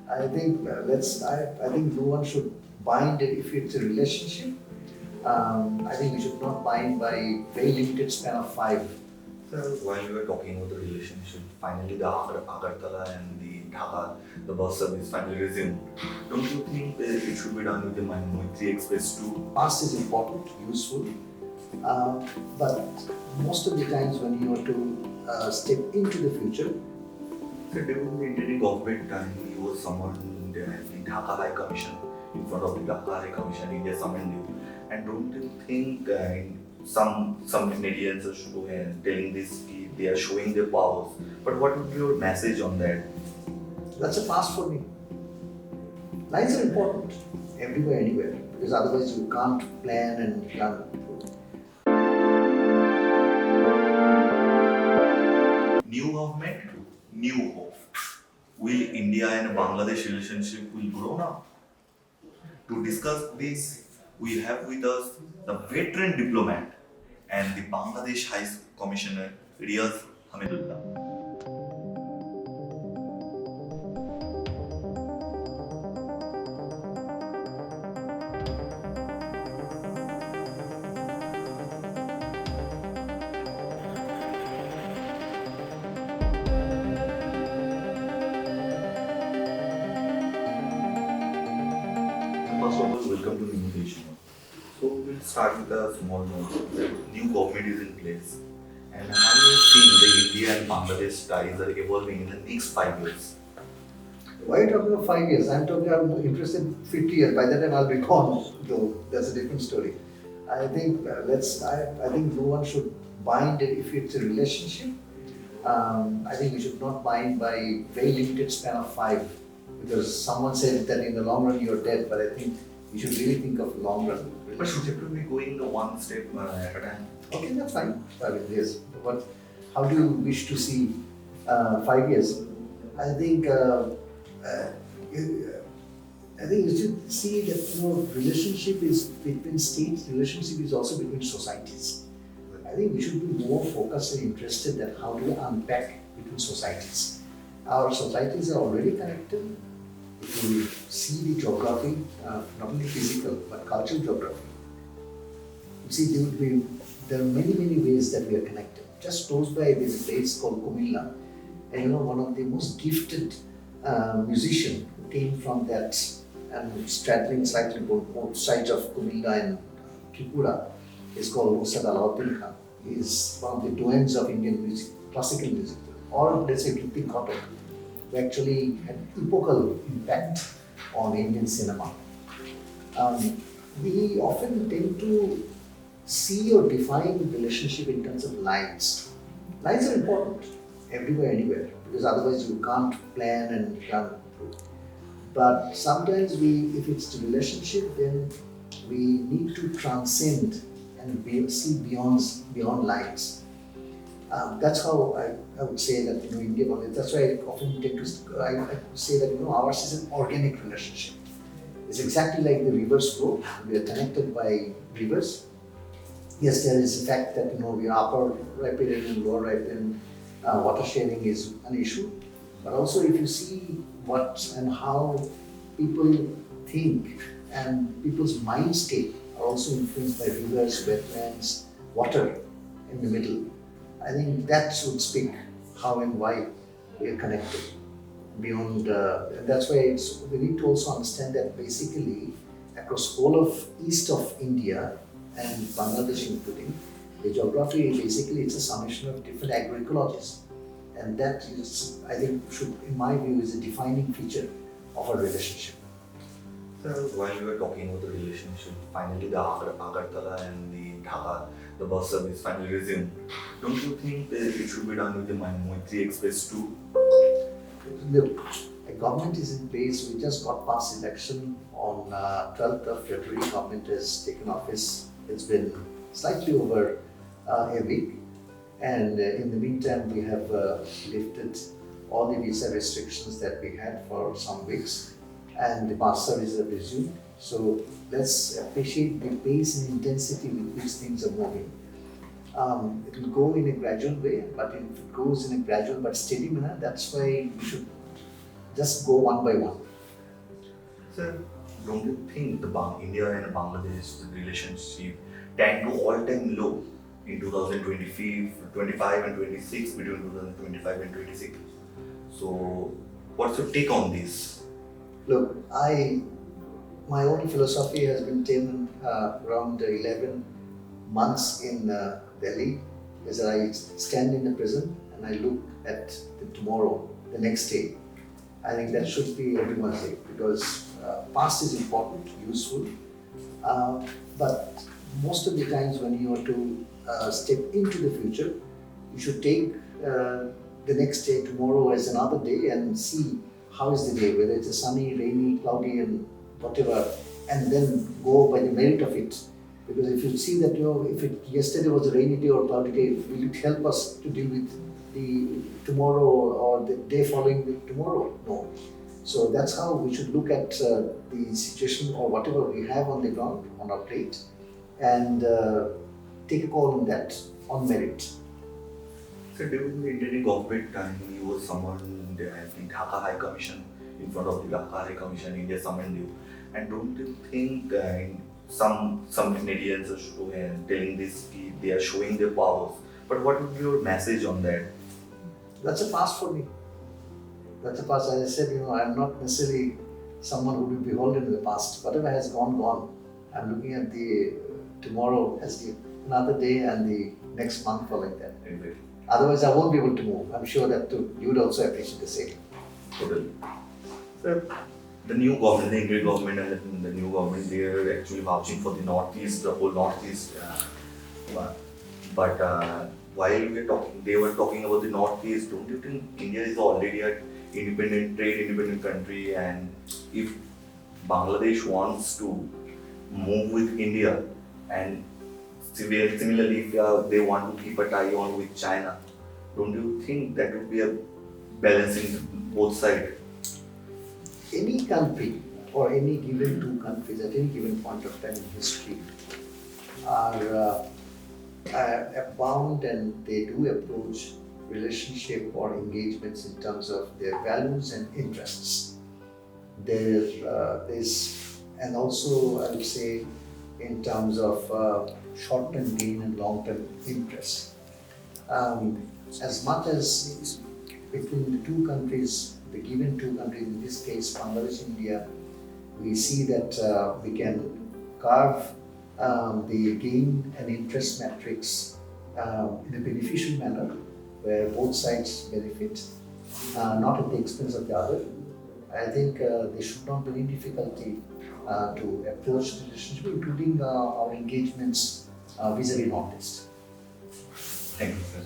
I think I think no one should bind it if it's a relationship. I think we should not bind by very limited span of 5. So while you were talking about the relationship, finally the Agartala and the Dhaka, the bus service finally resumed. Don't you think that it should be done with the Maitri Express too? Past is important, useful, but most of the times when you want to step into the future, So during the Indian government time, he was summoned the Dhaka High Commission. In front of the Dhaka High Commission, India summoned you. And don't you think some Canadians are telling this, they are showing their powers. But what would be your message on that? that's a past for me. Lines are important everywhere, anywhere, because otherwise you can't plan and run. New government, new hope. Will India and Bangladesh relationship will grow now? To discuss this, we have with us the veteran diplomat and the Bangladesh High Commissioner Riaz Hamidullah. First of all, welcome to the invitation. So we'll start with a small note. The new government is in place. And how do you see the India and Bangladesh ties are evolving in the next 5 years? Why are you talking about 5 years? I'm interested in 50 years. By that time I'll be gone, though that's a different story. I think I think no one should bind it if it's a relationship. I think we should not bind by very limited span of 5, because someone said that in the long run you're dead, but I think you should really think of long run. But should it be going the one step at a time? Okay, that's fine. I mean, yes. But how do you wish to see 5 years? I think you should see that relationship is between states. Relationship is also between societies. I think we should be more focused and interested in how do we unpack between societies. Our societies are already connected. If you see the geography, not only physical but cultural geography, you see there are many ways that we are connected. Just close by there's a place called Comilla, and one of the most gifted musician who came from that and straddling slightly both sides of Comilla and Tripura is called Ustad Alauddin Khan. He is one of the doyens of Indian music, classical music, or let's say Kritik Ghatak, who actually had epochal impact on Indian cinema. We often tend to see or define relationship in terms of lines. Lines are important everywhere, anywhere, because otherwise you can't plan and run. But sometimes if it's a relationship, then we need to transcend and see beyond lines. That's how I would say that India. That's why I often tend to say that ours is an organic relationship. It's exactly like the rivers flow. We are connected by rivers. Yes, there is the fact that we are upper riparian and lower riparian. Water sharing is an issue, but also if you see what and how people think and people's mind state are also influenced by rivers, wetlands, water in the middle. I think that should speak how and why we are connected. Beyond, and that's why we need to also understand that basically across all of east of India and Bangladesh including, the geography basically it's a summation of different agroecologies, and that is, I think, in my view, is a defining feature of our relationship. So while you were talking about the relationship, finally the Agartala and the Dhaka, the bus service finally resumed. Don't you think that it should be done with the Maitri Express too? Look, a government is in place. We just got past election on 12th of February. Government has taken office. It's been slightly over a week, and in the meantime, we have lifted all the visa restrictions that we had for some weeks, and the bus services have resumed. So let's appreciate the pace and intensity with which things are moving. It will go in a gradual way, but if it goes in a gradual but steady manner, that's why we should just go one by one. Sir, don't you think the India and Bangladesh relationship tend to all-time low in 2025 and 26, between 2025 and 26? So, what's your take on this? Look, my own philosophy has been taken around 11 months in Delhi, as I stand in the prison and I look at the tomorrow, the next day. I think that should be everyone's day, because past is important, useful, but most of the times when you are to step into the future, you should take the next day, tomorrow, as another day and see how is the day, whether it's a sunny, rainy, cloudy and whatever, and then go by the merit of it. Because if you see that, if yesterday was a rainy day or cloudy day, will it help us to deal with the tomorrow or the day following the tomorrow? No. So that's how we should look at the situation or whatever we have on the ground, on our plate, and take a call on that, on merit. So during the Indian government time, you were summoned as the Dhaka High Commission, in front of the Dhaka High Commission, India summoned you. And don't you think some Canadians are telling this, they are showing their powers, but what would be your message on that? That's a past for me. That's a past. As I said, I'm not necessarily someone who will be beholden to the past. Whatever has gone, gone. I'm looking at the tomorrow as the another day and the next month following that. Exactly. Otherwise, I won't be able to move. I'm sure that you would also appreciate the same. Totally. Sir, the new government, the Indian government and the new government, they are actually vouching for the Northeast, the whole Northeast. But while they were talking about the Northeast, don't you think India is already an independent country, and if Bangladesh wants to move with India, and similarly if they want to keep a tie on with China, don't you think that would be a balancing both sides? Any country or any given two countries at any given point of time in history are bound, and they do approach relationship or engagements in terms of their values and interests. And also I would say in terms of short-term gain and long-term interest. As much as between the two countries, the given two countries, in this case Bangladesh and India, we see that we can carve the gain and interest metrics in a beneficial manner, where both sides benefit, not at the expense of the other. I think there should not be any difficulty to approach the relationship, including our engagements vis-a-vis Northeast. Thank you, sir.